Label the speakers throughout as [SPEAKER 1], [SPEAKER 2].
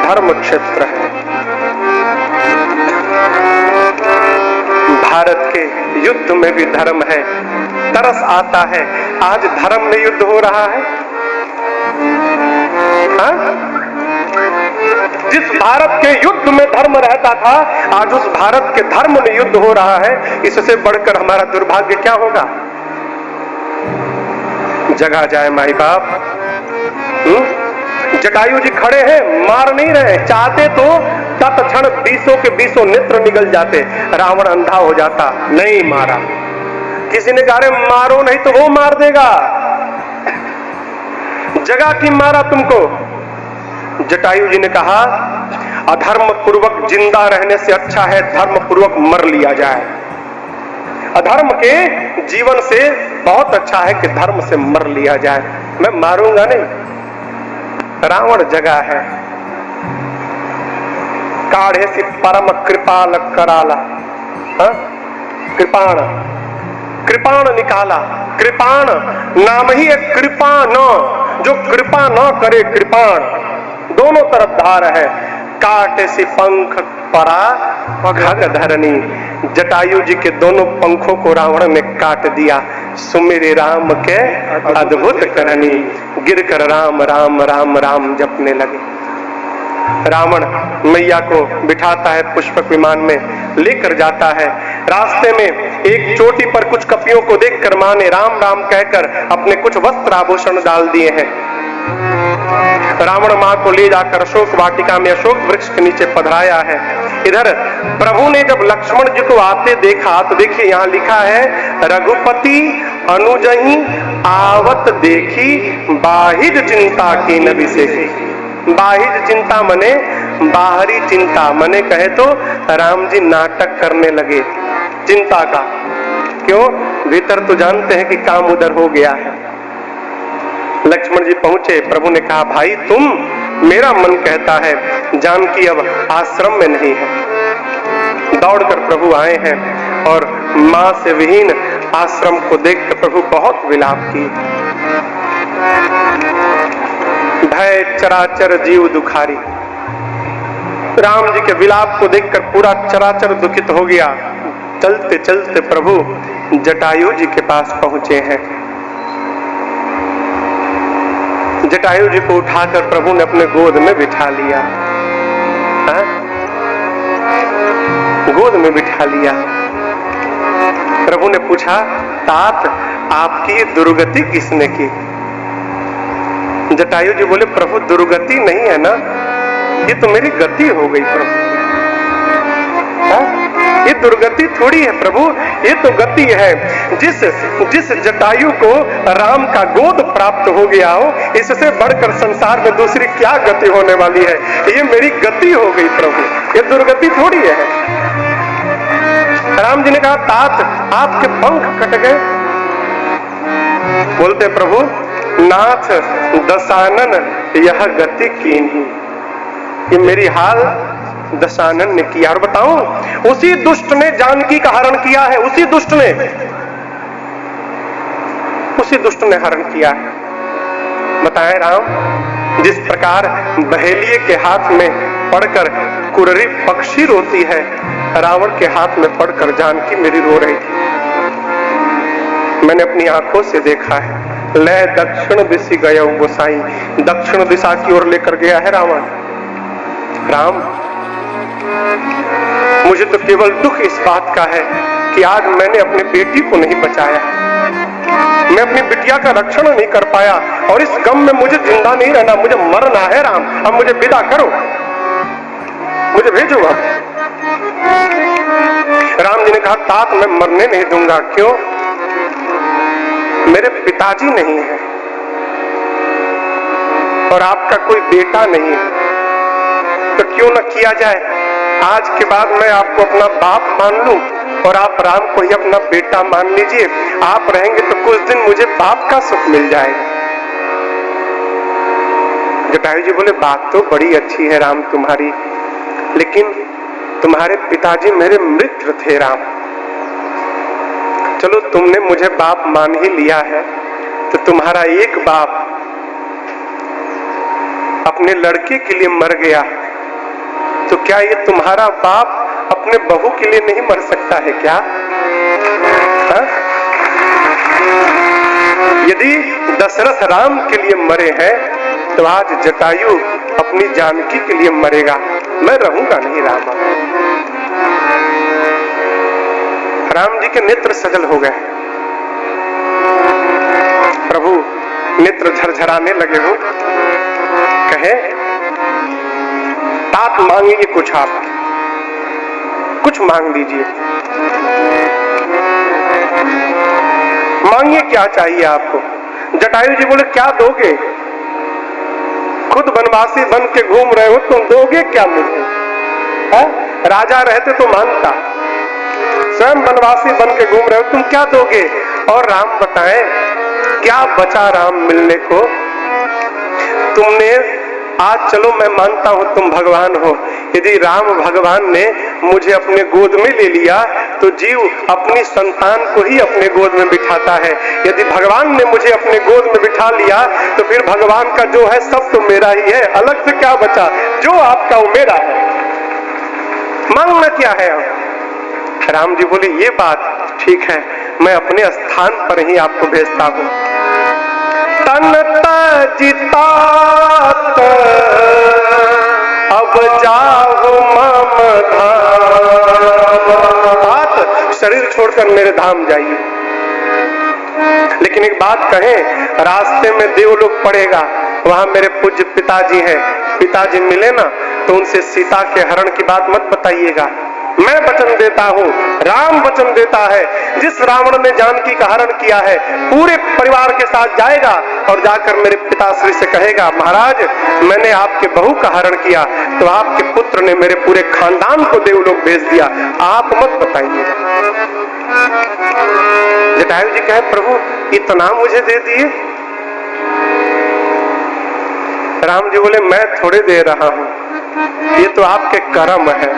[SPEAKER 1] धर्म क्षेत्र है। भारत के युद्ध में भी धर्म है। तरस आता है, आज धर्म में युद्ध हो रहा है। हाँ? जिस भारत के युद्ध में धर्म रहता था, आज उस भारत के धर्म में युद्ध हो रहा है। इससे बढ़कर हमारा दुर्भाग्य क्या होगा? जगा जाए माई बाप। जटायु जी खड़े हैं, मार नहीं रहे। चाहते तो तत्क्षण 20 के 20 नेत्र निकल जाते, रावण अंधा हो जाता। नहीं मारा। किसी ने कहा मारो नहीं तो वो मार देगा। जगा कि मारा तुमको। जटायु जी ने कहा अधर्म पूर्वक जिंदा रहने से अच्छा है धर्म पूर्वक मर लिया जाए। अधर्म के जीवन से बहुत अच्छा है कि धर्म से मर लिया जाए। मैं मारूंगा नहीं। रावण जगा है। काढ़े से परम कृपाल कराला, कृपाण कृपाण निकाला। कृपाण नाम ही एक कृपाण, जो कृपा न करे कृपाण। दोनों तरफ धार है। काटे से पंख परा खग धरनी। जटायु जी के दोनों पंखों को रावण ने काट दिया। सुमिरे राम के अद्भुत करनी। गिरकर राम राम राम राम जपने लगे। रावण मैया को बिठाता है, पुष्पक विमान में लेकर जाता है। रास्ते में एक चोटी पर कुछ कपियों को देखकर मां ने राम राम कहकर अपने कुछ वस्त्र आभूषण डाल दिए हैं। रावण मां को ले जाकर अशोक वाटिका में अशोक वृक्ष के नीचे पधराया है। इधर प्रभु ने जब लक्ष्मण जी को आते देखा तो देखिए यहाँ लिखा है रघुपति अनुजहि आवत देखी बाहिर चिंता की नबी से। बाहिर चिंता मने बाहरी चिंता, मने कहे तो राम जी नाटक करने लगे चिंता का। क्यों? भीतर तो जानते हैं कि काम उधर हो गया है। लक्ष्मण जी पहुंचे, प्रभु ने कहा भाई तुम, मेरा मन कहता है जानकी अब आश्रम में नहीं है। दौड़कर प्रभु आए हैं और मां से विहीन आश्रम को देखकर प्रभु बहुत विलाप किए। भय चराचर जीव दुखारी। राम जी के विलाप को देखकर पूरा चराचर दुखित हो गया। चलते चलते प्रभु जटायु जी के पास पहुंचे हैं। जटायु जी को उठाकर प्रभु ने अपने गोद में बिठा लिया। गोद में बिठा लिया। प्रभु ने पूछा तात आपकी दुर्गति किसने की? जटायु जी बोले प्रभु दुर्गति नहीं है ना, ये तो मेरी गति हो गई प्रभु। ये दुर्गति थोड़ी है प्रभु, ये तो गति है। जिस जटायु को राम का गोद प्राप्त हो गया हो, इससे बढ़कर संसार में दूसरी क्या गति होने वाली है? ये मेरी गति हो गई प्रभु, ये दुर्गति थोड़ी है। राम जी ने कहा तात आपके पंख कट गए। बोलते प्रभु नाथ दशानन यह गति कीन्ही। ये मेरी हाल दशानन ने किया। और बताऊं उसी दुष्ट ने जानकी का हरण किया है। उसी दुष्ट ने हरण किया है। बताएं राम, जिस प्रकार बहेलिए के हाथ में पड़कर कुररी पक्षी रोती है, रावण के हाथ में पड़कर जानकी मेरी रो रही थी। मैंने अपनी आंखों से देखा है। लय दक्षिण दिशा गया गोसाई, दक्षिण दिशा की ओर लेकर गया है रावण। राम मुझे तो केवल दुख इस बात का है कि आज मैंने अपनी बेटी को नहीं बचाया, मैं अपनी बिटिया का रक्षण नहीं कर पाया, और इस गम में मुझे जिंदा नहीं रहना, मुझे मरना है राम। अब मुझे विदा करो, मुझे भेजो अब। राम जी ने कहा तात मैं मरने नहीं दूंगा। क्यों? मेरे पिताजी नहीं है और आपका कोई बेटा नहीं है, तो क्यों न किया जाए, आज के बाद मैं आपको अपना बाप मान लूं और आप राम को ही अपना बेटा मान लीजिए। आप रहेंगे तो कुछ दिन मुझे बाप का सुख मिल जाएगा। जटायु जी बोले बात तो बड़ी अच्छी है राम तुम्हारी, लेकिन तुम्हारे पिताजी मेरे मित्र थे राम। चलो तुमने मुझे बाप मान ही लिया है, तो तुम्हारा एक बाप अपने लड़के के लिए मर गया, तो क्या ये तुम्हारा बाप अपने बहू के लिए नहीं मर सकता है क्या? हा? यदि दशरथ राम के लिए मरे हैं तो आज जटायु अपनी जानकी के लिए मरेगा। मैं रहूंगा नहीं रामा। राम जी के नेत्र सजल हो गए। प्रभु नेत्र झरझराने लगे हो। कहे तात मांगेंगे कुछ, आप कुछ मांग दीजिए। मांगिए, क्या चाहिए आपको? जटायु जी बोले क्या दोगे? खुद वनवासी बन के घूम रहे हो, तुम दोगे क्या मुझे? राजा रहते तो मानता, स्वयं वनवासी बन के घूम रहे हो, तुम क्या दोगे? और राम बताएं क्या बचा राम मिलने को? तुमने आज, चलो मैं मानता हूं तुम भगवान हो, यदि राम भगवान ने मुझे अपने गोद में ले लिया तो जीव अपनी संतान को ही अपने गोद में बिठाता है। यदि भगवान ने मुझे अपने गोद में बिठा लिया तो फिर भगवान का जो है सब तो मेरा ही है, अलग से क्या बचा? जो आपका वो मेरा है, मांगना क्या है? राम जी बोले ये बात ठीक है, मैं अपने स्थान पर ही आपको भेजता हूं। तन तजितात अब जाओ मम धाम, शरीर छोड़कर मेरे धाम जाइए। लेकिन एक बात कहें, रास्ते में देवलोक पड़ेगा, वहां मेरे पूज्य पिताजी हैं, पिताजी मिले ना तो उनसे सीता के हरण की बात मत बताइएगा। मैं वचन देता हूं, राम वचन देता है, जिस रावण ने जानकी का हरण किया है पूरे परिवार के साथ जाएगा और जाकर मेरे पिताश्री से कहेगा, महाराज मैंने आपके बहू का हरण किया तो आपके पुत्र ने मेरे पूरे खानदान को देवलोक भेज दिया, आप मत बताइए। जटायु जी कहे प्रभु इतना मुझे दे दिए? राम जी बोले मैं थोड़े दे रहा हूं, ये तो आपके कर्म है।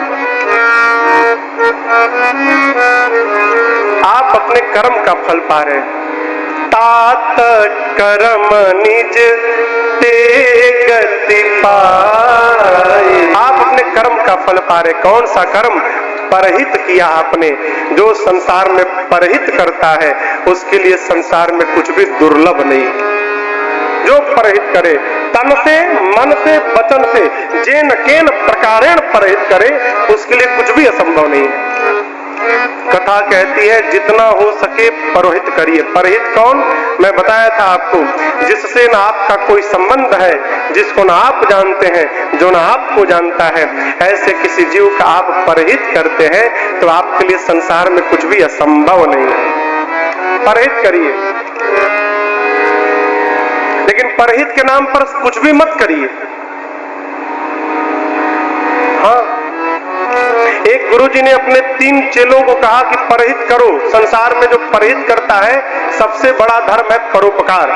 [SPEAKER 1] आप अपने कर्म का फल पा रहे हैं। तात कर्म निज ते गति पाए, आप अपने कर्म का फल पा रहे। कौन सा कर्म? परहित किया आपने। जो संसार में परहित करता है उसके लिए संसार में कुछ भी दुर्लभ नहीं। जो परहित करे, तन से, मन से, वचन से, जेन केन प्रकारेण परहित करे, उसके लिए कुछ भी असंभव नहीं है। कथा कहती है जितना हो सके परहित करिए। परहित कौन? मैं बताया था आपको, जिससे ना आपका कोई संबंध है, जिसको ना आप जानते हैं, जो ना आपको जानता है, ऐसे किसी जीव का आप परहित करते हैं तो आपके लिए संसार में कुछ भी असंभव नहीं है। परहित करिए, लेकिन परहित के नाम पर कुछ भी मत करिए। हाँ, एक गुरुजी ने अपने 3 चेलों को कहा कि परहित करो। संसार में जो परहित करता है सबसे बड़ा धर्म है परोपकार।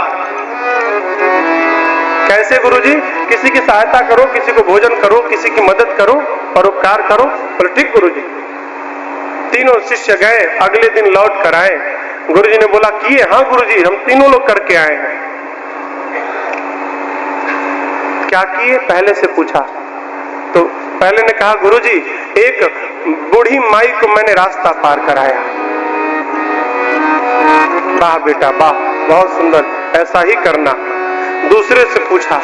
[SPEAKER 1] कैसे गुरुजी? किसी की सहायता करो, किसी को भोजन करो, किसी की मदद करो, परोपकार करो। बोले ठीक गुरुजी। तीनों शिष्य गए, अगले दिन लौट कर आए। गुरुजी ने बोला किए? हाँ गुरुजी, हम तीनों लोग करके आए हैं। क्या किए? पहले से पूछा तो पहले ने कहा गुरुजी एक बूढ़ी माई को मैंने रास्ता पार कराया। वाह बेटा वाह, बहुत सुंदर, ऐसा ही करना। दूसरे से पूछा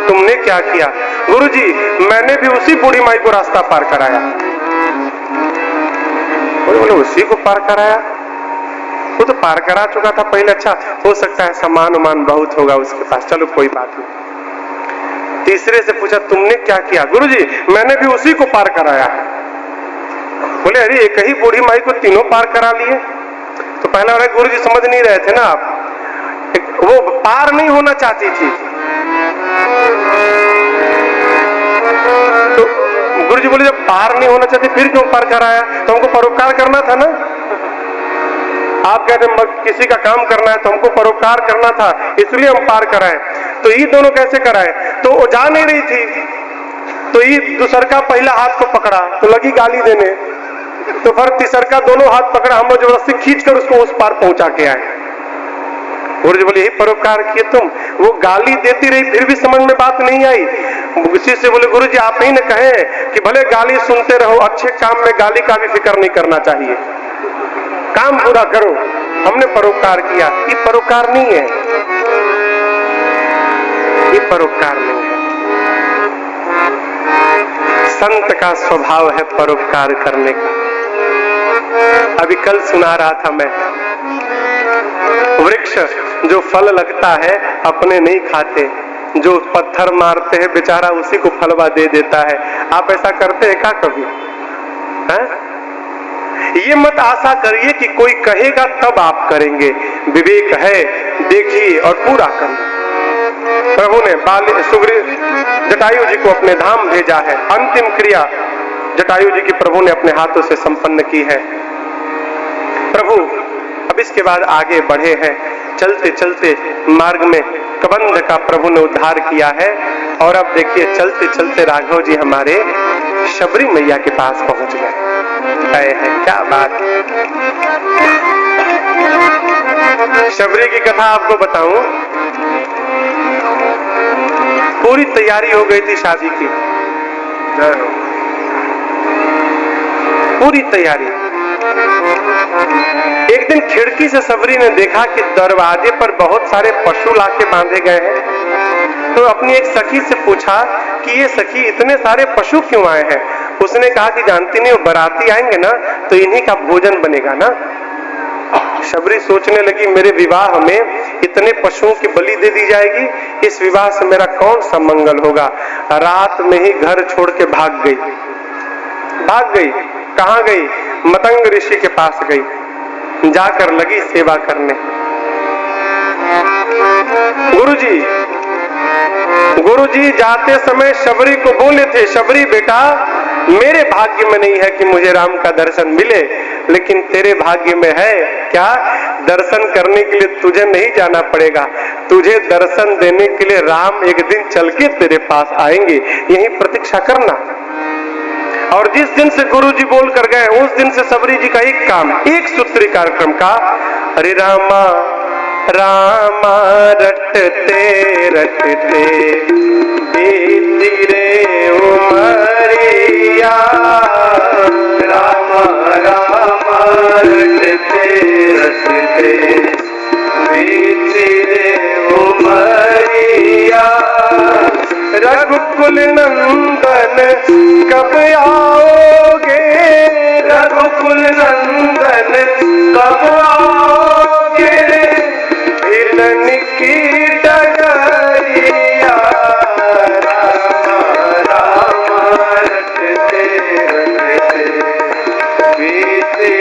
[SPEAKER 1] तुमने क्या किया? गुरुजी मैंने भी उसी बूढ़ी माई को रास्ता पार कराया। बोले उसी को पार कराया? वो तो पार करा चुका था पहले। अच्छा, हो सकता है सामान उमान बहुत होगा उसके पास, चलो कोई बात नहीं। तीसरे से पूछा तुमने क्या किया? गुरुजी मैंने भी उसी को पार कराया। बोले अरे एक ही बूढ़ी माई को तीनों पार करा लिए। तो पहला वाला गुरुजी समझ नहीं रहे थे ना आप, वो पार नहीं होना चाहती थी। तो गुरुजी बोले जब पार नहीं होना चाहती फिर क्यों पार कराया? तो हमको परोपकार करना था ना। आप कहते किसी का काम करना है तो हमको परोपकार करना था, इसलिए हम पार कराए। तो ये दोनों कैसे कराए? तो वो जा नहीं रही थी, तो ये दूसर का पहला हाथ को पकड़ा तो लगी गाली देने, तो फिर तीसर का दोनों हाथ पकड़ा, हम लोग जबरदस्ती खींचकर उसको उस पार पहुंचा के आए। गुरुजी बोले यही परोपकार किए तुम। वो गाली देती रही फिर भी समझ में बात नहीं आई। किसी से बोले गुरु जी आप ही न कहें कि भले गाली सुनते रहो, अच्छे काम में गाली का भी फिक्र नहीं करना चाहिए, काम पूरा करो। हमने परोपकार किया, ये परोपकार नहीं है, ये परोपकार नहीं है। संत का स्वभाव है परोपकार करने का। अभी कल सुना रहा था मैं, वृक्ष जो फल लगता है अपने नहीं खाते, जो पत्थर मारते हैं बेचारा उसी को फलवा दे देता है। आप ऐसा करते हैं क्या कभी? है? ये मत आशा करिए कि कोई कहेगा तब आप करेंगे। विवेक है, देखिए और पूरा करिए। प्रभु ने जटायु जी को अपने धाम भेजा है, अंतिम क्रिया जटायु जी की प्रभु ने अपने हाथों से संपन्न की है। प्रभु अब इसके बाद आगे बढ़े हैं, चलते चलते मार्ग में कबंध का प्रभु ने उद्धार किया है। और अब देखिए चलते चलते राघव जी हमारे शबरी मैया के पास पहुंच गए हैं। क्या बात! शबरी की कथा आपको बताऊं, पूरी तैयारी हो गई थी शादी की, पूरी तैयारी। एक दिन खिड़की से सबरी ने देखा कि दरवाजे पर बहुत सारे पशु लाके बांधे गए हैं। तो अपनी एक सखी से पूछा कि ये सखी इतने सारे पशु क्यों आए हैं? उसने कहा कि जानती नहीं, वो बाराती आएंगे ना तो इन्हीं का भोजन बनेगा ना। शबरी सोचने लगी मेरे विवाह में इतने पशुओं की बलि दे दी जाएगी, इस विवाह से मेरा कौन सा मंगल होगा। रात में ही घर छोड़ के भाग गई। कहाँ गई? मतंग ऋषि के पास गई, जाकर लगी सेवा करने। गुरुजी जाते समय शबरी को बोले थे, शबरी बेटा मेरे भाग्य में नहीं है कि मुझे राम का दर्शन मिले, लेकिन तेरे भाग्य में है क्या? दर्शन करने के लिए तुझे नहीं जाना पड़ेगा, तुझे दर्शन देने के लिए राम एक दिन चल के तेरे पास आएंगे, यहीं प्रतीक्षा करना। और जिस दिन से गुरुजी बोल कर गए उस दिन से सबरी जी का एक काम, एक सूत्री कार्यक्रम का, हरे रामा रामा रटते रटते बीती रे उमरिया, रामा रामा रटते रटते बीती रे उमरिया, रघुकुल नंदन कब आओगे, रघुकुल नंदन कब आओगे, हिलन की डगरिया, राम राम रटते रटते बीते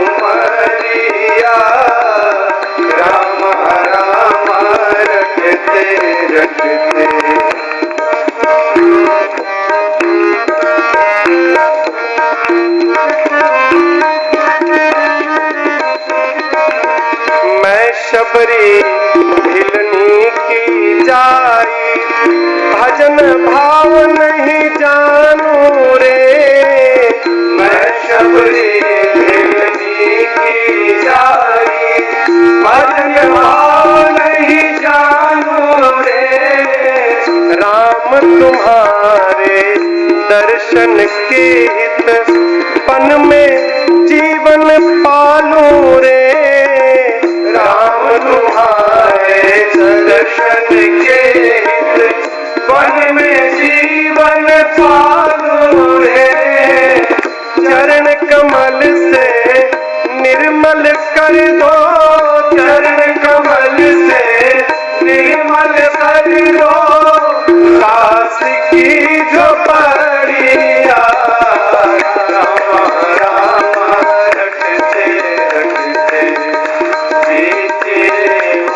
[SPEAKER 1] उमरिया, राम राम रटते रटते। मैं शबरी हिलनी की जाई, भजन भाव नहीं जानू रे, मैं शबरी हिलनी की जाई, भजन भाव नहीं जानू रे, राम तुम्हारे दर्शन के हित पन में जीवन पालू रे, राम तुम्हारे दर्शन के हित पन में जीवन पालू रे, चरण कमल से निर्मल कर दो, चरण कमल से निर्मल कर दो, काश की झोपड़िया, राम राम रटते रटते बीते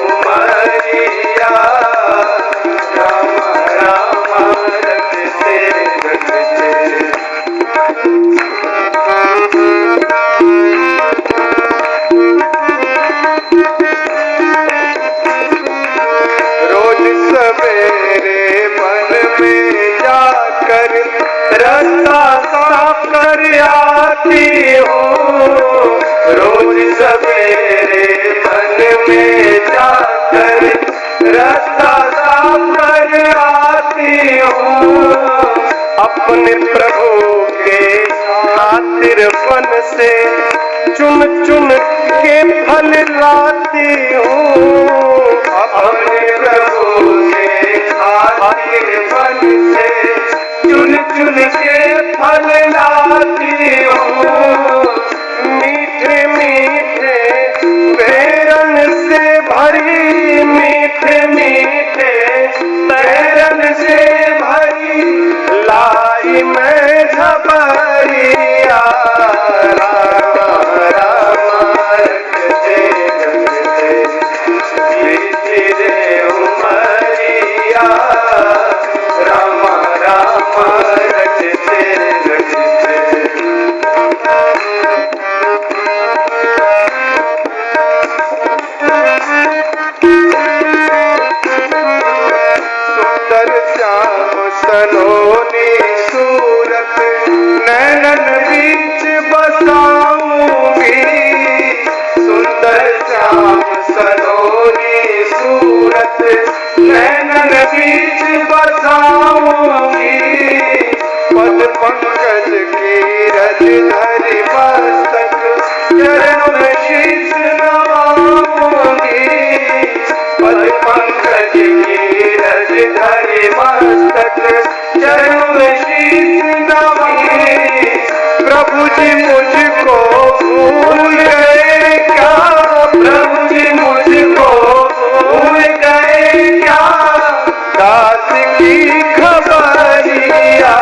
[SPEAKER 1] उमरिया, राम राम रटते रटते। रोज सवेरे वन में जाकर रास्ता साफ कर आती हूँ, रोज सवेरे वन में जाकर रास्ता साफ कर आती हूँ, अपने प्रभु के खातिर वन से चुन चुन के फल लाती हूँ। अपने प्रभु के खातिर वन से चुन चुन के फल लाती हूँ। मीठे मीठे बैरन से भरी, मीठे मीठे बैरन से भरी लाई मैं झबरिया। रामा रामा रटते रटते बीती रे उमरिया। रामा रामा रटते रटते। सुंदर श्याम सलोनी सूरत नैनन बीच बसाऊंगी। सुंदर श्याम सलोनी सूरत नैनन बीच बसाऊंगी। पद पंकज की रज धरि मस्तक चरण में शीश नवाऊंगी। पद पंकज की रज धरि मस्तक चरण में शीश नवाऊंगी। प्रभु जी मुझको भूल गए क्या, प्रभु जी मुझको भूल गए क्या, दास की खबरिया।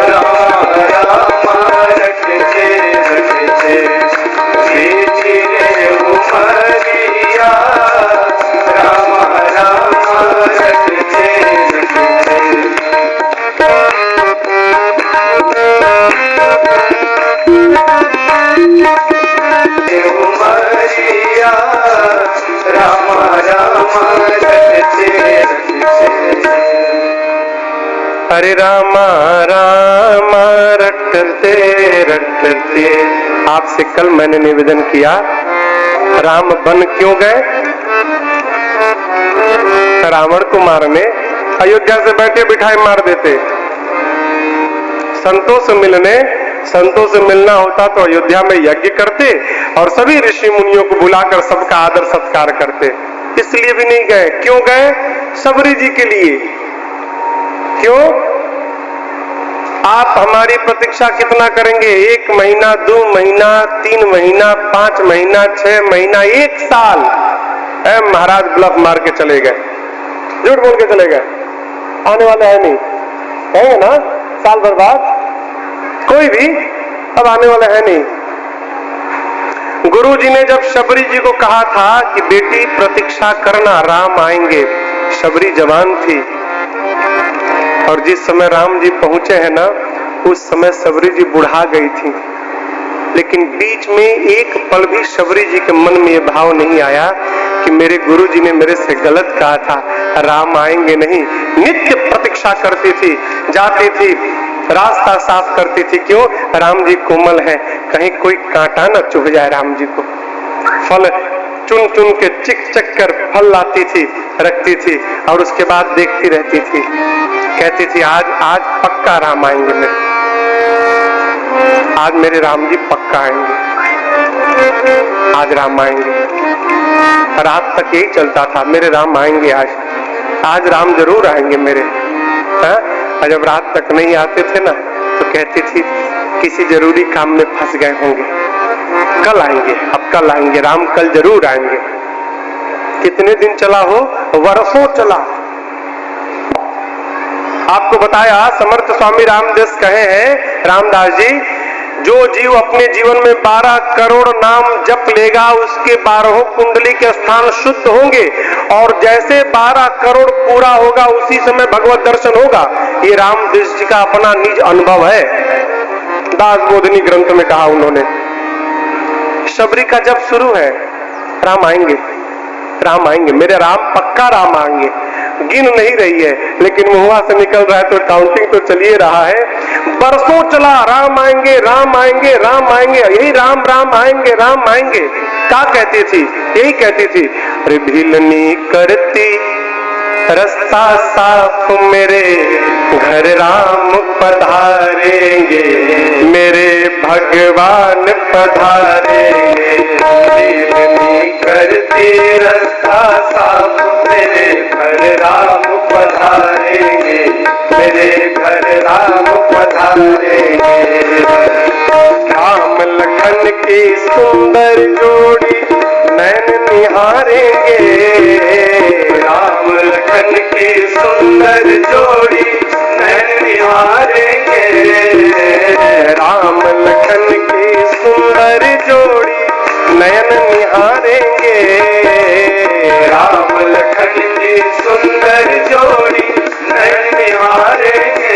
[SPEAKER 1] राम राम रटते रटते बीती रे उमरिया। राम राम रटते रटते। उमरिया राम राम रटते रटते। हरे राम राम रटते रटते। आपसे कल मैंने निवेदन किया, राम वन क्यों गए? रावण को मारने। अयोध्या से बैठे बिठाए मार देते। संतों से मिलने, संतों से मिलना होता तो अयोध्या में यज्ञ करते और सभी ऋषि मुनियों को बुलाकर सबका आदर सत्कार करते। इसलिए भी नहीं गए। क्यों गए? सबरी जी के लिए। क्यों? आप हमारी प्रतीक्षा कितना करेंगे? 1 महीना, 2 महीना, 3 महीना, 5 महीना, 6 महीना, 1 साल। महाराज ब्लफ मार के चले गए, झूठ बोल के चले गए। आने वाले है नहीं, है ना? साल भर बाद कोई भी अब आने वाला है नहीं। गुरु जी ने जब शबरी जी को कहा था कि बेटी प्रतीक्षा करना, राम आएंगे, शबरी जवान थी और जिस समय राम जी पहुंचे हैं ना, उस समय शबरी जी बुढ़ा गई थी। लेकिन बीच में एक पल भी शबरी जी के मन में यह भाव नहीं आया कि मेरे गुरु जी ने मेरे से गलत कहा था, राम आएंगे नहीं। नित्य प्रतीक्षा करती थी, जाती थी, रास्ता साफ करती थी। क्यों? राम जी कोमल है, कहीं कोई कांटा न चुभ जाए राम जी को। फल चुन चुन के चिक चक कर फल लाती थी, रखती थी और उसके बाद देखती रहती थी। कहती थी आज आज पक्का राम आएंगे, मेरे आज मेरे राम जी पक्का आएंगे, आज राम आएंगे। रात तक यही चलता था, मेरे राम आएंगे, आज राम जरूर आएंगे मेरे। हाँ? और जब रात तक नहीं आते थे ना तो कहती थी किसी जरूरी काम में फंस गए होंगे, कल आएंगे, अब कल आएंगे, राम कल जरूर आएंगे। कितने दिन चला हो? वर्षों चला। आपको बताया, समर्थ स्वामी रामदास कहे हैं, रामदास जी, जो जीव अपने जीवन में 12 करोड़ नाम जप लेगा उसके 12 कुंडली के स्थान शुद्ध होंगे और जैसे 12 करोड़ पूरा होगा उसी समय भगवत दर्शन होगा। ये रामदास जी का अपना निज अनुभव है, दास बोधनी ग्रंथ में कहा उन्होंने। शबरी का जब शुरू है, राम आएंगे, राम आएंगे, मेरे राम पक्का राम आएंगे। गिन नहीं रही है लेकिन मुंह से निकल रहा है तो काउंटिंग तो चलिए रहा है। बरसों चला, राम आएंगे, राम आएंगे, राम आएंगे, यही राम राम आएंगे, राम आएंगे। क्या कहती थी? यही कहती थी, अरे भिलनी करती रास्ता साफ मेरे घर राम पधारेंगे, मेरे भगवान पधारेंगे। नीलनी करती रास्ता साफ मेरे घर राम पधारेंगे, मेरे घर राम पधारेंगे। राम लखन की सुंदर जोड़ी नैन निहारेंगे, राम लखन की सुंदर जोड़ी नैन निहारेंगे। राम लखन की सुंदर जोड़ी नयन निहारेंगे, राम लखन की सुंदर जोड़ी नयन निहारेंगे।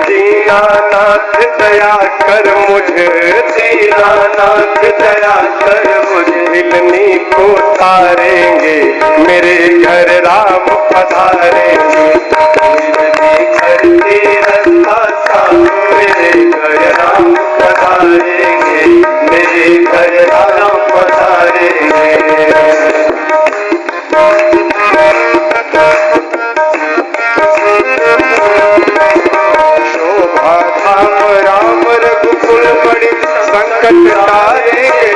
[SPEAKER 1] दीनानाथ दया कर मुझे, दीनानाथ दया कर मुझे, मिलनी को तारेंगे, मेरे घर राम पधारेंगे। मिलनी करती रास्ता साफ मेरे घर राम पधारेंगे, मेरे घर राम पधारेंगे। शोभा धाम राम रघुकुल मणि संकट तारेंगे,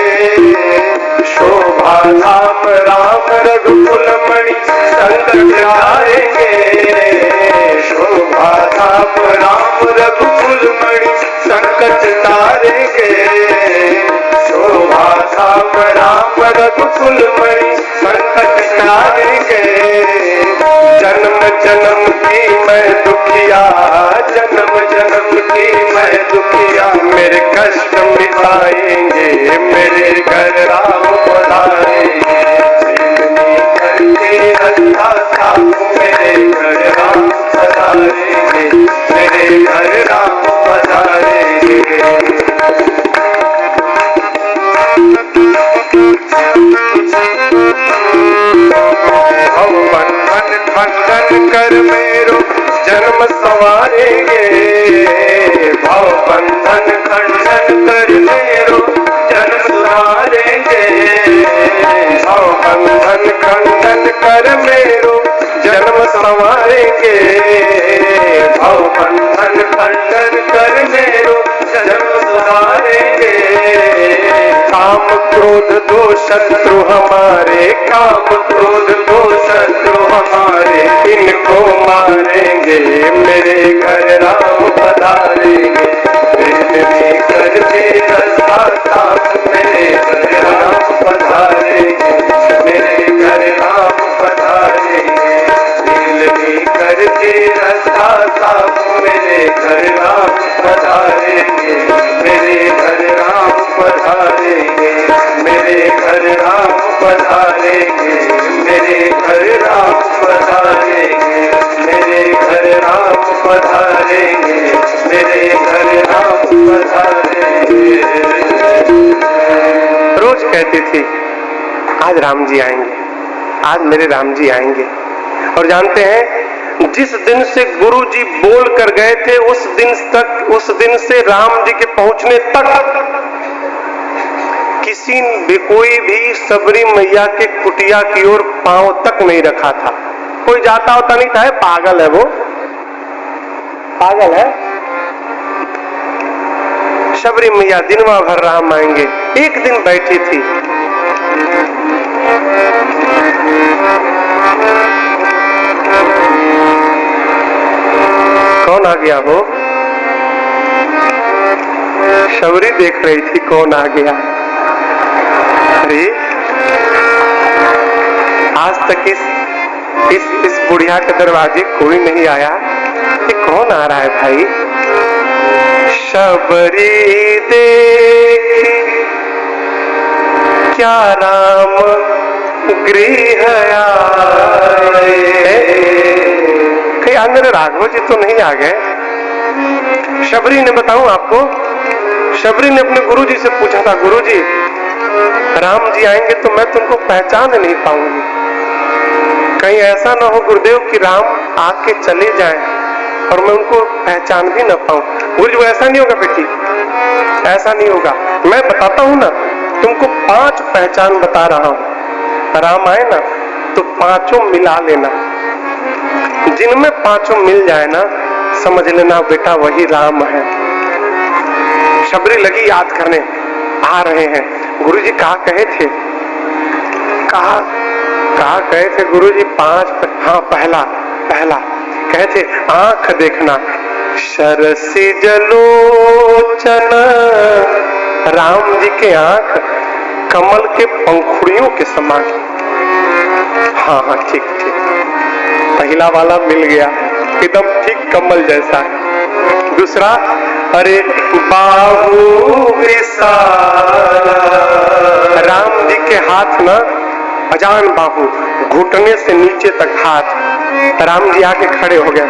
[SPEAKER 1] शोभा धाम राम रघुकुल मणि संकट तारेंगे। शोभा धाम राम रघुकुल मणि संकट तारेंगे, शोभा धाम राम रघुकुल मणि संकट तारेंगे। जन्म जन्म की मैं दुखिया, जन्म जन्म की मैं दुखिया, मेरे कष्ट मिटाएंगे, मेरे घर राम पधारेंगे। करती रास्ता साफ मेरे घर राम पधारेंगे, मेरे घर राम पधारेंगे। बंधन खंडन कर मेरो जन्म संवारेंगे, भव बंधन खंडन कर मेरो जन्म संवारेंगे। भव बंधन खंडन कर मेरो जन्म संवारेंगे, भव बंधन खंडन कर मेरो जन्म संवारेंगे। काम क्रोध दो शत्रु हमारे, काम क्रोध दो शत्रु हमारे, इनको मारेंगे, मेरे घर राम पधारेंगे। मिलनी करती रास्ता साफ मेरे घर राम पधारेंगे, मेरे घर राम पधारेंगे। मिलनी करती रास्ता साफ मेरे घर राम पधारेंगे, मेरे घर राम पधारेंगे, मेरे घर राम पधारेंगे, मेरे घर राम पधारेंगे, मेरे घर राम पधारेंगे, मेरे घर राम पधारेंगे। रोज कहती थी आज राम जी आएंगे, आज मेरे राम जी आएंगे। और जानते हैं जिस दिन से गुरु जी बोल कर गए थे उस दिन से राम जी के पहुंचने तक किसी भी कोई भी सबरी मैया के कुटिया की ओर पांव तक नहीं रखा था। कोई जाता होता नहीं था। पागल है वो, पागल है। सबरी मैया दिनवा भर राम आएंगे, एक दिन बैठी थी। कौन आ गया हो? सबरी देख रही थी कौन आ गया। अरे आज तक इस बुढ़िया के दरवाजे कोई नहीं आया, ये कौन आ रहा है भाई? सबरी देखी क्या राम गृह आए, कहीं अंदर राघव जी तो नहीं आ गए? शबरी ने बताऊं आपको, शबरी ने अपने गुरुजी से पूछा था, गुरुजी राम जी आएंगे तो मैं तुमको पहचान नहीं पाऊंगी, कहीं ऐसा ना हो गुरुदेव कि राम आके चले जाएं और मैं उनको पहचान भी ना पाऊं। गुरुजी ऐसा नहीं होगा बेटी, ऐसा नहीं होगा। मैं बताता हूं ना तुमको 5 पहचान बता रहा हूं। राम आए ना तो पांचों मिला लेना। जिनमें पांचों मिल जाए ना, समझ लेना बेटा वही राम है। शबरी लगी याद करने, आ रहे हैं। गुरुजी कहा कहे थे, कहा कहे थे गुरुजी हाँ पहला कहे थे आंख देखना, शरसी जलोचन। राम जी के आंख कमल के पंखुड़ियों के समान। हाँ ठीक, पहला वाला मिल गया, एकदम ठीक कमल जैसा है। दूसरा, अरे बाहु विशाल। राम जी के हाथ ना अजान बाहु, घुटने से नीचे तक हाथ। राम जी आके खड़े हो गए,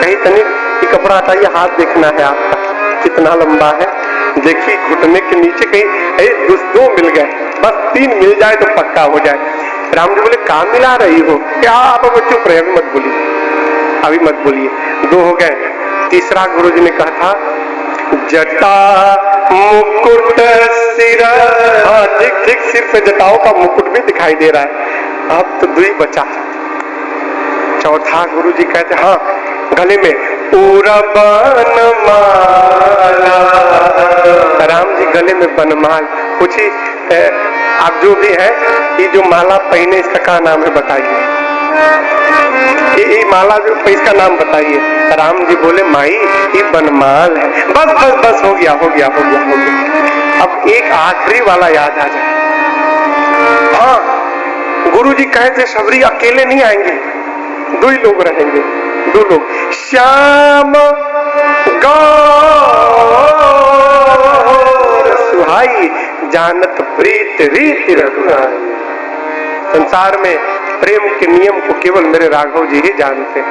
[SPEAKER 1] कहीं तनी कपड़ा हटाइए, हाथ देखना है आपका कितना लंबा है। देखिए घुटने के नीचे कहीं दो मिल गए, बस 3 मिल जाए तो पक्का हो जाए। राम जी बोले कहाँ मिला रही हो, क्या आप चुप रहे, अभी मत बोलिए। 2 हो गए। तीसरा गुरुजी ने कहा था जटा मुकुट सिर। हाँ ठीक सिर पे जटाओं का मुकुट भी दिखाई दे रहा है। अब तो 2 बचा। चौथा गुरुजी कहते हाँ गले में पूरबन माला। राम जी गले में बनमाल। पूछी आप जो भी है, ये जो माला पहने इसका क्या नाम है बताइए, ये माला जो इसका नाम बताइए। राम जी बोले माई ये बनमाल है। बस हो गया। अब एक आखिरी वाला याद आ जाए। हाँ गुरुजी कहे थे शबरी अकेले नहीं आएंगे, 2 ही लोग रहेंगे, 2 लोग। श्याम गौर सुहाई, जानत प्रीत रीति रघुराई। संसार में प्रेम के नियम को केवल मेरे राघव जी ही जानते हैं।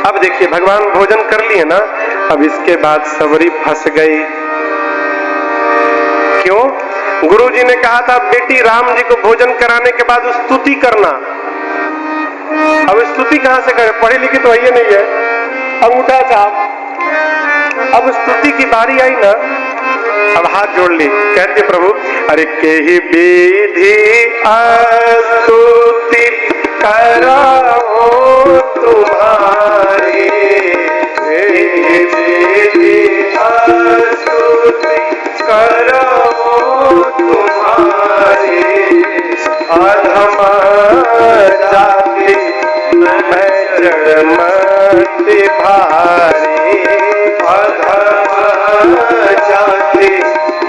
[SPEAKER 1] अब देखिए भगवान भोजन कर लिए ना, अब इसके बाद सबरी फंस गई। क्यों? गुरुजी ने कहा था बेटी राम जी को भोजन कराने के बाद स्तुति करना। अब स्तुति कहां से करे, पढ़ी लिखी तो ये नहीं है, अंगूठा छाप। अब स्तुति की बारी आई ना, अब हाथ जोड़ ली, कहते प्रभु अरे के ही विधि स्तुति कराओ तुम्हारी, स्तुति कराओ तुम्हारी। अधम जाति मैं जड़मति भारी, अधम जाति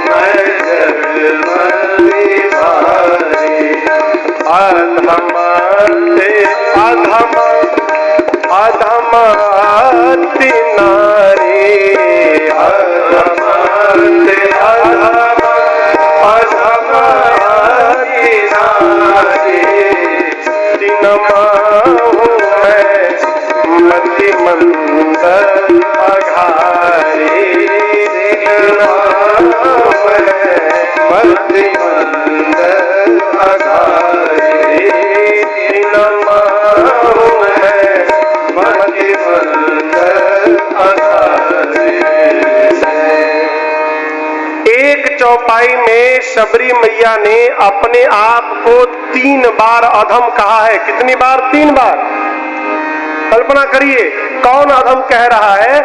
[SPEAKER 1] मैं जड़मति भारी। अधमति नारी, अधमति नारी। दिनमाहु मैं मति मंद अघारी, मति मंद अघारी। दिनमाहु मैं मति मंद अघारी। एक चौपाई में शबरी मैया ने अपने आप को 3 बार अधम कहा है। कितनी बार? 3 बार। कल्पना करिए कौन अधम कह रहा है?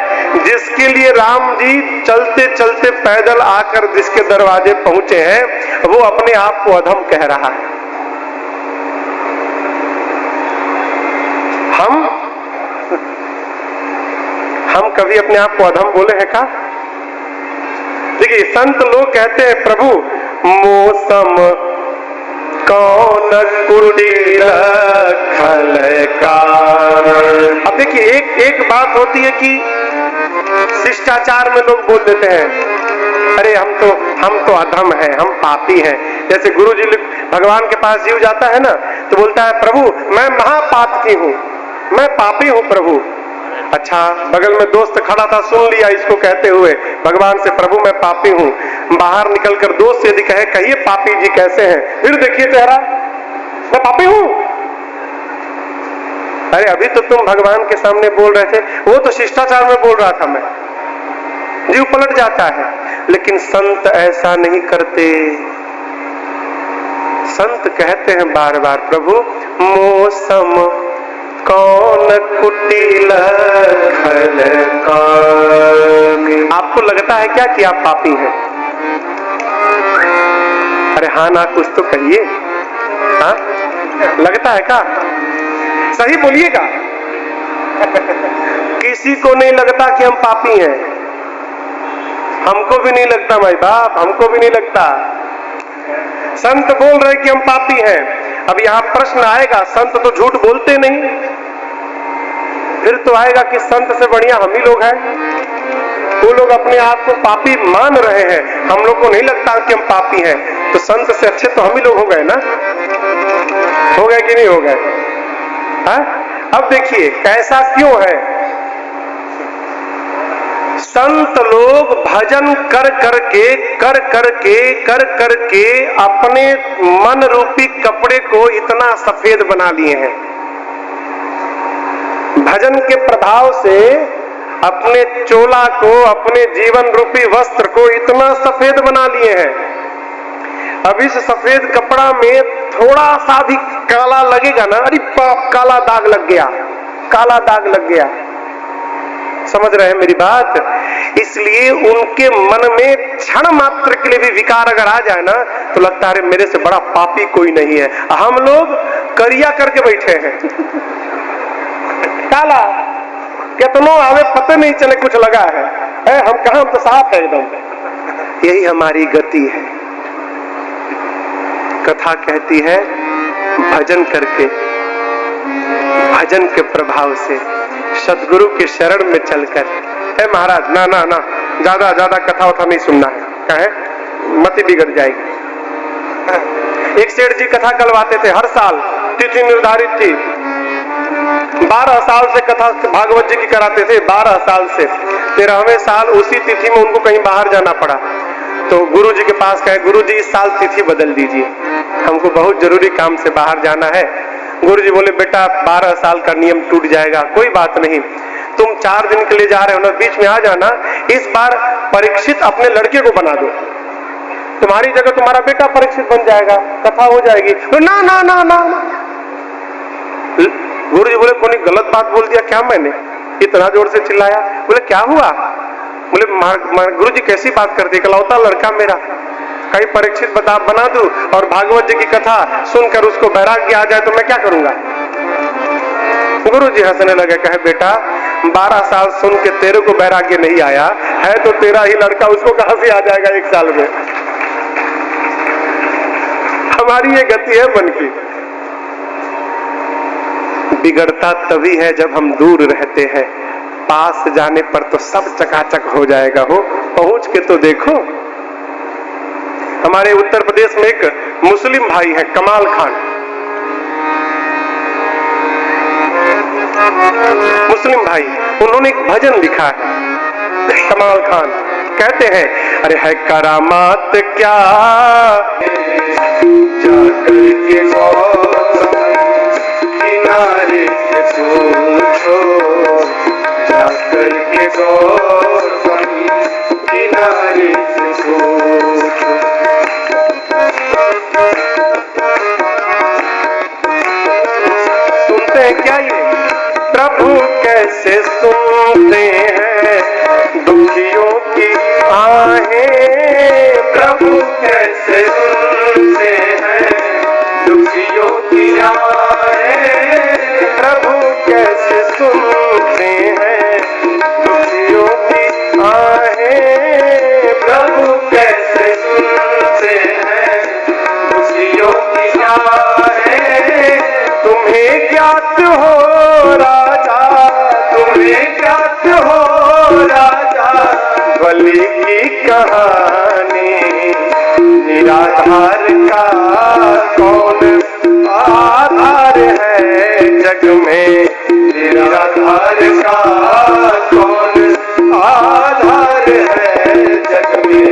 [SPEAKER 1] जिसके लिए राम जी चलते चलते पैदल आकर जिसके दरवाजे पहुंचे हैं, वो अपने आप को अधम कह रहा है। हम कभी अपने आप को अधम बोले हैं का? देखिए संत लोग कहते हैं प्रभु मौसम कौन कुड़ीर खलकार। अब देखिए एक बात होती है कि शिष्टाचार में लोग बोल देते हैं अरे हम तो अधम हैं, हम पापी हैं। जैसे गुरु जी भगवान के पास जीव जाता है ना, तो बोलता है प्रभु मैं महापातकी हूँ, मैं पापी हूँ प्रभु। अच्छा बगल में दोस्त खड़ा था, सुन लिया इसको कहते हुए भगवान से प्रभु मैं पापी हूँ। बाहर निकलकर दोस्त यदि कहे कहिए पापी जी कैसे हैं, फिर देखिए चेहरा, मैं पापी हूँ। अरे अभी तो तुम भगवान के सामने बोल रहे थे, वो तो शिष्टाचार में बोल रहा था मैं। जीव पलट जाता है, लेकिन संत ऐसा नहीं करते। संत कहते हैं बार बार, प्रभु मौसम कौन कुटिल खल कामी। आपको लगता है क्या कि आप पापी हैं? अरे हाँ ना, कुछ तो कहिए। हाँ, लगता है क्या? सही बोलिएगा। किसी को नहीं लगता कि हम पापी हैं। हमको भी नहीं लगता भाई बाप, हमको भी नहीं लगता। संत बोल रहे कि हम पापी हैं। अब यहां प्रश्न आएगा, संत तो झूठ बोलते नहीं, फिर तो आएगा कि संत से बढ़िया हम ही लोग हैं। वो लोग अपने आप को पापी मान रहे हैं, हम लोग को नहीं लगता कि हम पापी हैं, तो संत से अच्छे तो हम ही लोग हो गए ना। हो गए कि नहीं हो गए? अब देखिए कैसा क्यों है। संत लोग भजन कर करके अपने मन रूपी कपड़े को इतना सफेद बना लिए हैं। भजन के प्रभाव से अपने चोला को, अपने जीवन रूपी वस्त्र को इतना सफेद बना लिए हैं। अब इस सफेद कपड़ा में थोड़ा सा भी काला लगेगा ना, अरे काला दाग लग गया, काला दाग लग गया। समझ रहे हैं मेरी बात? इसलिए उनके मन में क्षण मात्र के लिए भी विकार अगर आ जाए ना, तो लगता है मेरे से बड़ा पापी कोई नहीं है। हम लोग करिया करके बैठे हैं, काला कितनों हमें पता नहीं चले कुछ लगा है, हम कहां, हम तो साफ है एकदम। यही हमारी गति है। कथा कहती है भजन करके, भजन के प्रभाव से, सदगुरु के शरण में चलकर, हे महाराज ना ना ना, ज्यादा कथा उथा नहीं सुनना है, कहे मति बिगड़ जाएगी। एक सेठ जी कथा करवाते थे, हर साल तिथि निर्धारित थी, 12 साल से कथा भागवत जी की कराते थे, 12 साल से। 13वें साल उसी तिथि में उनको कहीं बाहर जाना पड़ा, तो गुरु जी के पास कहे, गुरु जी इस साल तिथि बदल दीजिए, हमको बहुत जरूरी काम से बाहर जाना है। गुरु जी बोले, बेटा 12 साल का नियम टूट जाएगा, कोई बात नहीं, तुम 4 दिन के लिए जा रहे हो ना, बीच में आ जाना, इस बार परीक्षित अपने लड़के को बना दो, तुम्हारी जगह तुम्हारा बेटा परीक्षित बन जाएगा, कथा हो जाएगी। ना ना ना ना, गुरु जी बोले, कोई गलत बात बोल दिया क्या मैंने? इतना जोर से चिल्लाया। बोले क्या हुआ? बोले गुरु जी कैसी बात करते, इकलौता लड़का मेरा, कहीं परीक्षित बना दूं और भागवत जी की कथा सुनकर उसको वैराग्य आ जाए तो मैं क्या करूंगा? गुरु जी हंसने लगे, कहे बेटा 12 साल सुन के तेरे को वैराग्य नहीं आया है, तो तेरा ही लड़का, उसको कहां से आ जाएगा 1 साल में? हमारी ये गति है मन की। बिगड़ता तभी है जब हम दूर रहते हैं, पास जाने पर तो सब चकाचक हो जाएगा। हो पहुंच के तो देखो। हमारे उत्तर प्रदेश में एक मुस्लिम भाई है, कमाल खान, मुस्लिम भाई, उन्होंने एक भजन लिखा है, कमाल खान कहते हैं, अरे है करामात क्या जाकर के किनारे से पूछो, जाकर के किनारे से पूछो। सुनते हैं क्या ये? प्रभु कैसे सुनते हैं दुखियों की आहें, प्रभु कैसे सुनते हैं दुखियों की आहें, प्रभु कैसे सुनते हैं दुखियों की आहें, प्रभु कैसे सुनते हैं दुखियों की आहें। तुम्हें ज्ञात हो राजा, तुम्हें ज्ञात हो राजा, बलि की कहानी, निराधार का कौन आधार है जग में, निराधार का कौन आधार है जग में।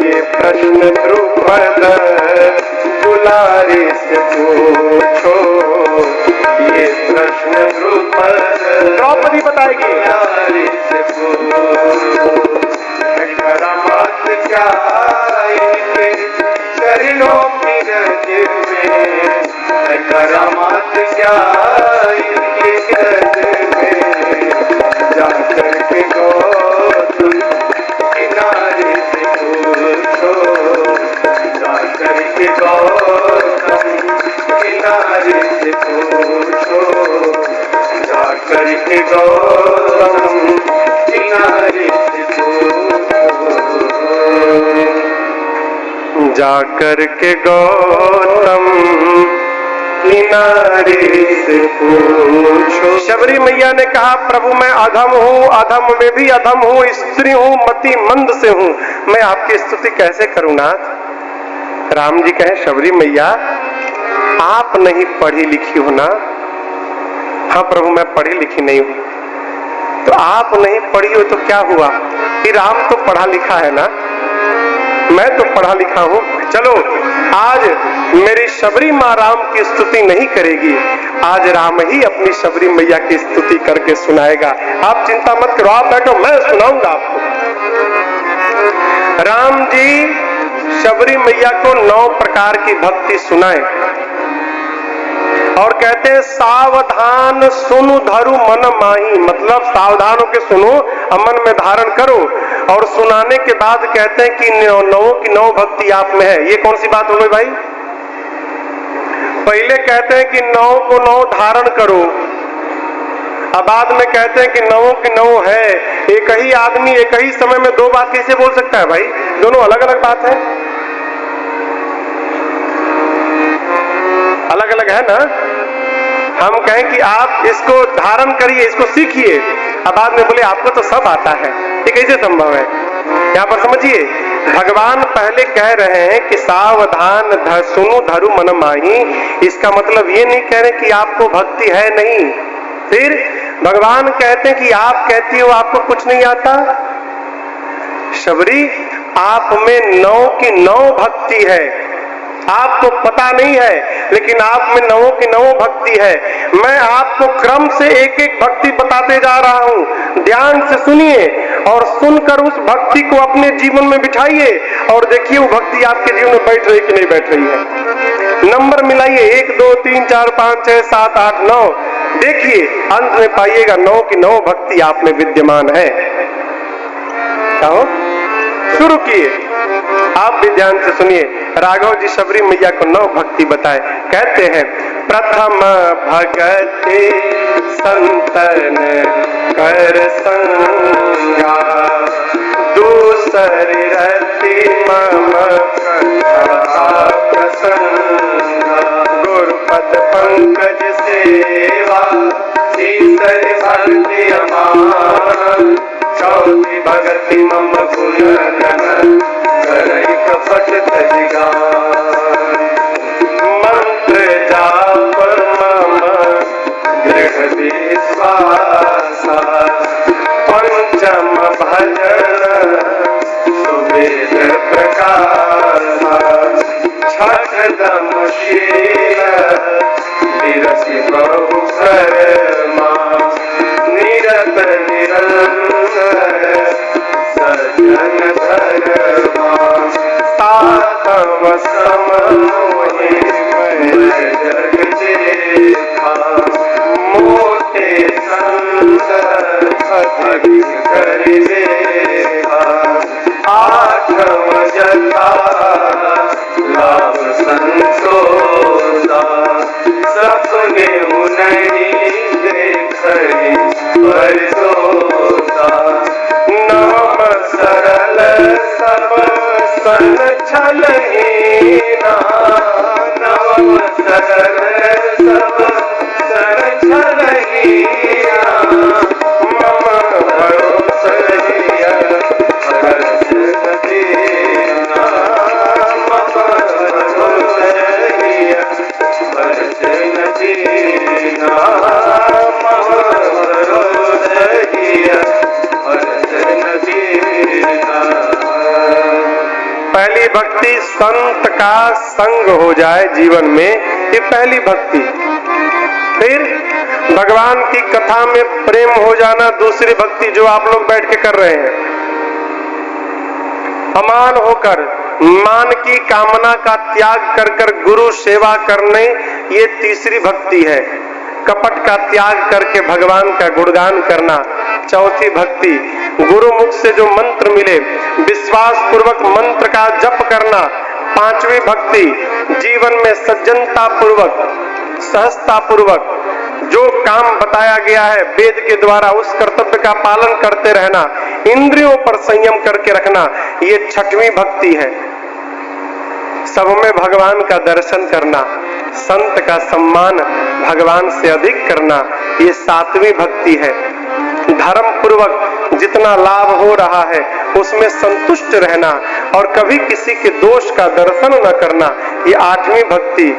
[SPEAKER 1] ये प्रश्न द्रुपद दुलारी से पूछो, ये प्रश्न द्रौपदी बताएगी, दुलारी से पूछो, करामात क्या इनके चरणों की
[SPEAKER 2] रज में, करामात क्या इनके रज में, जाकर के गौतम किनारे से पूछो, जाकर के गौतम किनारे से पूछो, जाकर के गौतम किनारे से पूछो, जाकर के गौतम किनारे से पूछो।
[SPEAKER 1] शबरी मैया ने कहा, प्रभु मैं अधम हूँ, अधम में भी अधम हूँ, स्त्री हूँ, मति मंद से हूँ, मैं आपकी स्तुति कैसे करूँ नाथ। राम जी कहे, शबरी मैया आप नहीं पढ़ी लिखी हो ना। हाँ प्रभु मैं पढ़ी लिखी नहीं हूँ। तो आप नहीं पढ़ी हो तो क्या हुआ, कि राम तो पढ़ा लिखा है ना, मैं तो पढ़ा लिखा हूँ। चलो आज मेरी शबरी माँ राम की स्तुति नहीं करेगी, आज राम ही अपनी शबरी मैया की स्तुति करके सुनाएगा। आप चिंता मत करो, आप बैठो, मैं सुनाऊंगा आपको। राम जी शबरी मैया को 9 प्रकार की भक्ति सुनाए और कहते हैं सावधान सुनु धरु मन माही, मतलब सावधान होकर सुनो, मन में धारण करो। और सुनाने के बाद कहते हैं कि 9 की 9 भक्ति आप में है। ये कौन सी बात हो गई भाई? पहले कहते हैं कि 9 को 9 धारण करो, अब बाद में कहते हैं कि 9 की 9 है। एक ही आदमी एक ही समय में 2 बात कैसे बोल सकता है भाई? दोनों अलग अलग बात है, अलग अलग है ना। हम कहें कि आप इसको धारण करिए, इसको सीखिए, अब बाद में बोले आपको तो सब आता है, ये कैसे संभव है? यहाँ पर समझिए, भगवान पहले कह रहे हैं कि सावधान सुनो धरु मन माही। इसका मतलब ये नहीं कह रहे कि आपको भक्ति है नहीं। फिर भगवान कहते हैं कि आप कहती हो आपको कुछ नहीं आता। शबरी आप में 9 की 9 भक्ति है, आपको पता नहीं है, लेकिन आप में 9 की 9 भक्ति है। मैं आपको क्रम से एक एक भक्ति बताते जा रहा हूँ, ध्यान से सुनिए और सुनकर उस भक्ति को अपने जीवन में बिठाइए और देखिए वो भक्ति आपके जीवन में बैठ रही कि नहीं बैठ रही है। नंबर मिलाइए, 1 2 3 4 5 6 7 8 9, देखिए अंत में पाइएगा 9 की 9 भक्ति आप में विद्यमान है। कहो शुरू किए, आप भी ध्यान से सुनिए। राघव जी शबरी मैया को 9 भक्ति बताए। कहते हैं प्रथम भगति संतन कर संगा, दूसरी रति मम कथा प्रसंगा, गुरुपद पंकज सेवा तीसरी भक्ति अमान, चौथी भगति मम गुण करई कपट तजिगान, मंत्र जाप मम दृढ़ विश्वासा, पंचम भजन सुवेद प्रकाशा, छठ दम शील विरसि बहु कर्मा, निरत निरंतर सज्जन धर्मा, सातम समोहि जग जेठा, मोटे संत अधिक कर देखा, आठम जथा लाभ संतोषा, सपने नहीं देखई परसोसा, नाम सरल सब सन छलहीना, नाम सरल सब सन छलहीना, मम भरोसहिया हर्ष देना, मम भरोसहिया हर्ष देना, मम भरोसहिया हर्ष देना। पहली भक्ति संत का संग हो जाए जीवन में, ये पहली भक्ति। फिर भगवान की कथा में प्रेम हो जाना, दूसरी भक्ति जो आप लोग बैठ के कर रहे हैं। अमान होकर मान की कामना का त्याग कर कर गुरु सेवा करने, ये तीसरी भक्ति है। कपट का त्याग करके भगवान का गुणगान करना, चौथी भक्ति। गुरु मुख से जो मंत्र मिले विश्वास पूर्वक मंत्र का जप करना, पांचवी भक्ति। जीवन में सज्जनता पूर्वक, सहजता पूर्वक जो काम बताया गया है वेद के द्वारा उस कर्तव्य का पालन करते रहना, इंद्रियों पर संयम करके रखना, ये छठवीं भक्ति है। सब में भगवान का दर्शन करना, संत का सम्मान भगवान से अधिक करना, ये सातवीं भक्ति है। धर्म पूर्वक जितना लाभ हो रहा है उसमें संतुष्ट रहना और कभी किसी के दोष का दर्शन न करना, ये आठवीं भक्ति।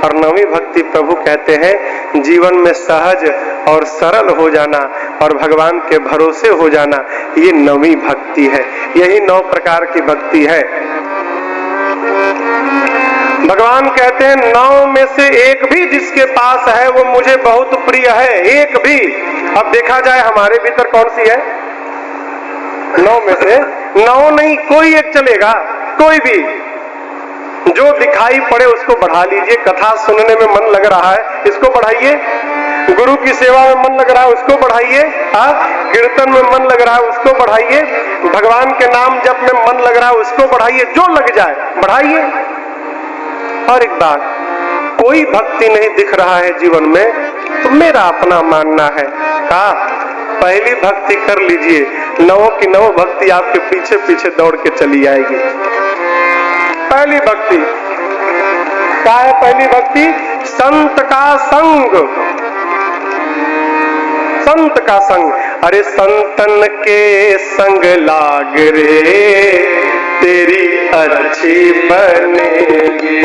[SPEAKER 1] और नवीं भक्ति प्रभु कहते हैं जीवन में सहज और सरल हो जाना और भगवान के भरोसे हो जाना, ये नवीं भक्ति है। यही 9 प्रकार की भक्ति है। भगवान कहते हैं 9 में से एक भी जिसके पास है वो मुझे बहुत प्रिय है, एक भी। अब देखा जाए हमारे भीतर कौन सी है? 9 में से 9 नहीं, कोई एक चलेगा, कोई भी जो दिखाई पड़े उसको बढ़ा लीजिए। कथा सुनने में मन लग रहा है, इसको बढ़ाइए। गुरु की सेवा में मन लग रहा है, उसको बढ़ाइए। कीर्तन में मन लग रहा है, उसको बढ़ाइए। भगवान के नाम जप में मन लग रहा है, उसको बढ़ाइए। जो लग जाए बढ़ाइए। और एक बात, कोई भक्ति नहीं दिख रहा है जीवन में तो मेरा अपना मानना है, पहली भक्ति कर लीजिए, 9 की 9 भक्ति आपके पीछे पीछे दौड़ के चली आएगी। पहली भक्ति क्या है? पहली भक्ति संत का संग, संत का संग। अरे संतन के संग लाग रे तेरी अच्छी बनेगी,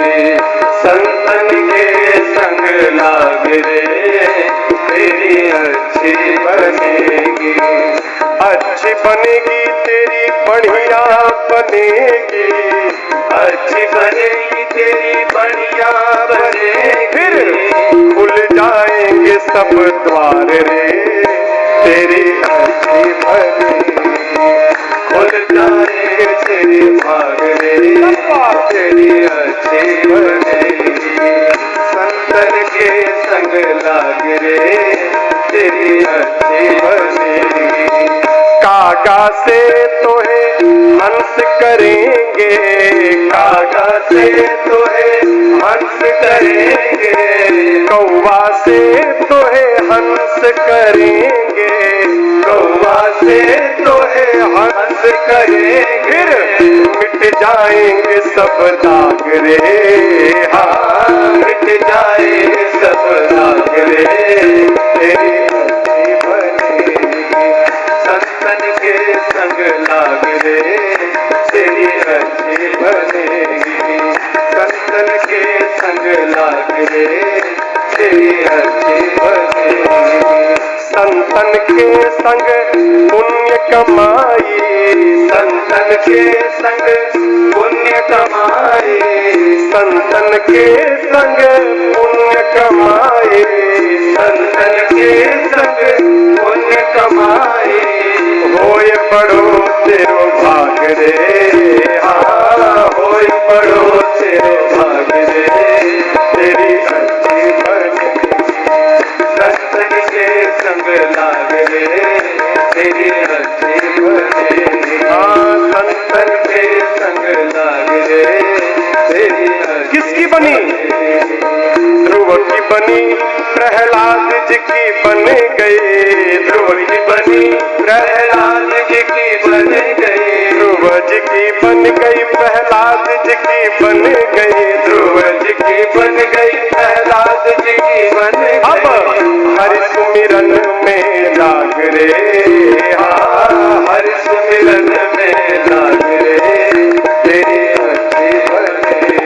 [SPEAKER 2] संतन के संग लाग रे तेरी अच्छी बनेगी,
[SPEAKER 1] अच्छी बनेगी तेरी बढ़िया बनेगी,
[SPEAKER 2] अच्छी बनेगी तेरी बढ़िया बनेगी,
[SPEAKER 1] फिर खुल जाएंगे सब द्वार रे तेरी अच्छी बनेगी,
[SPEAKER 2] खुल जाएंगे तेरे भाग रे तेरी अच्छी बनेगी, संतन के संग लाग रे तेरी अच्छी बनेगी।
[SPEAKER 1] कागा से तोहे हंस करेंगे,
[SPEAKER 2] कागा से तोहे हंस करेंगे,
[SPEAKER 1] कौवा से तोहे हंस करेंगे,
[SPEAKER 2] कौवा से तोहे हंस करेंगे,
[SPEAKER 1] फिर मिट जाएंगे सब दाग रे,
[SPEAKER 2] हाँ मिट जाएंगे सब दाग रे तेरी अच्छी बनेगी, संतन के संग लाग रे तेरी अच्छी बनेगी, संतन के संग लाग रे तेरी अच्छी बनेगी,
[SPEAKER 1] संतन के संग पुण्य कमाई,
[SPEAKER 2] संतन के संग पुण्य कमाई,
[SPEAKER 1] संतन के संग पुण्य कमाई,
[SPEAKER 2] संतन के संग पुण्य कमाई,
[SPEAKER 1] होय पड़ो तेरो भाग रे,
[SPEAKER 2] हाँ होय पड़ो तेरो भाग रे तेरी अच्छी बनेगी, संतन के संग लाग रे तेरी अच्छी बनेगी,
[SPEAKER 1] हाँ
[SPEAKER 2] संतन के संग लाग रे तेरी अच्छी
[SPEAKER 1] किसकी बनी? ध्रुव की बनी, प्रहलाद जी की बन गई,
[SPEAKER 2] ध्रुव की बनी, प्रहलाद जी की बन गई,
[SPEAKER 1] ध्रुव जी की बन गई, प्रहलाद जी की बन गई,
[SPEAKER 2] ध्रुव जी की बन गई, प्रहलाद जी की बन गई।
[SPEAKER 1] अब हरि सुमिरन में लाग रे,
[SPEAKER 2] हाँ हरि सुमिरन में लाग रे तेरी अच्छी बनेगी,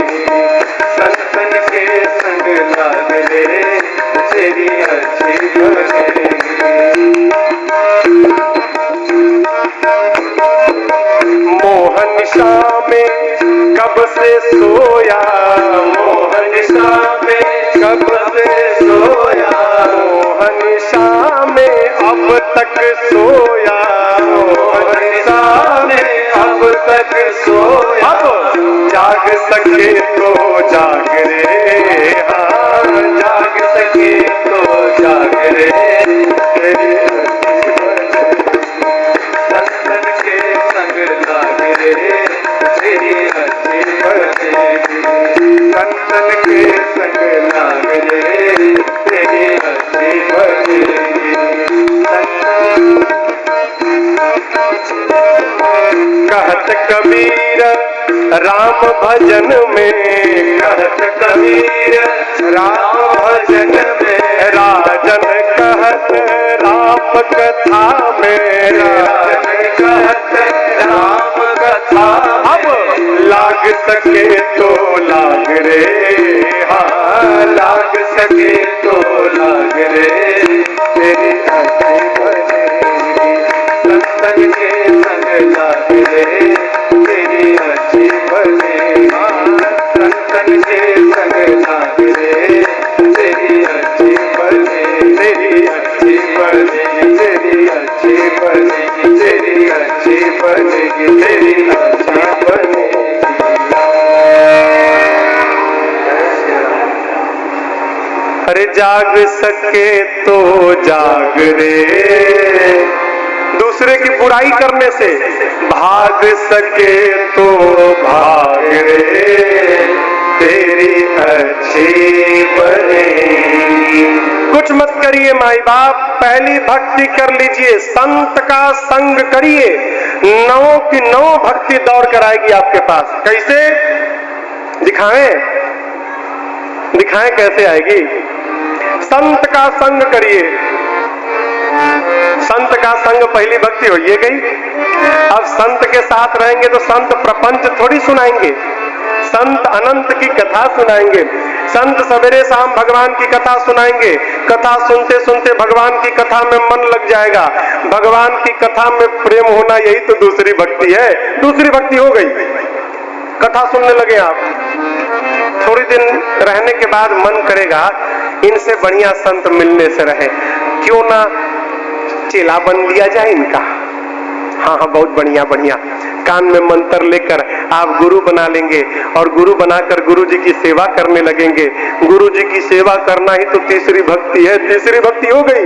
[SPEAKER 2] संतन के संग लाग रे तेरी अच्छी बनेगी।
[SPEAKER 1] मोहन शाह में कब से सोया,
[SPEAKER 2] मोहन शाह में कब से सोया,
[SPEAKER 1] मोहन शाह में अब तक सोया,
[SPEAKER 2] मोहन शाह में अब तक सोया,
[SPEAKER 1] अब सके तो जाग रे, हाँ
[SPEAKER 2] जाग सके तो जाग रे, तेरी संतन के संग लाग रे, तेरी अच्छी बनेगी। संतन के संग लाग रे, तेरी अच्छी बनेगी।
[SPEAKER 1] कहत कबीर राम भजन में,
[SPEAKER 2] कहत कबीर राम भजन में,
[SPEAKER 1] राजन कहत राम कथा में,
[SPEAKER 2] राजन कहत राम कथा।
[SPEAKER 1] अब लाग सके तो लाग रे,
[SPEAKER 2] हाँ लाग सके तो लाग रे, तेरी अच्छी बनेगी। संतन के संग लाग रे, तेरी अच्छी बनेगी। संतन के संग लाग रे, तेरी अच्छी बनेगी। तेरी अच्छी बनेगी, तेरी अच्छी बनेगी, तेरी अच्छी बनेगी, तेरी अच्छी बनेगी।
[SPEAKER 1] अरे जाग सके तो जाग रे, दूसरे की बुराई करने से भाग सके तो भाग रे,
[SPEAKER 2] तेरी अच्छी बनेगी।
[SPEAKER 1] कुछ मत करिए माई बाप, पहली भक्ति कर लीजिए, संत का संग करिए, 9 की 9 भक्ति दौड़ कर आएगी आपके पास। कैसे दिखाएं? दिखाएं कैसे आएगी? संत का संग करिए। संत का संग पहली भक्ति हो ये गई। अब संत के साथ रहेंगे तो संत प्रपंच थोड़ी सुनाएंगे, संत अनंत की कथा सुनाएंगे। संत सवेरे शाम भगवान की कथा सुनाएंगे। कथा सुनते सुनते भगवान की कथा में मन लग जाएगा। भगवान की कथा में प्रेम होना यही तो दूसरी भक्ति है। दूसरी भक्ति हो गई। कथा सुनने लगे आप, थोड़ी दिन रहने के बाद मन करेगा इनसे बढ़िया संत मिलने से रहे, क्यों ना चेला बन लिया जाए इनका। हाँ हाँ बहुत बढ़िया बढ़िया। कान में मंत्र लेकर आप गुरु बना लेंगे और गुरु बनाकर गुरु जी की सेवा करने लगेंगे। गुरु जी की सेवा करना ही तो तीसरी भक्ति है। तीसरी भक्ति हो गई।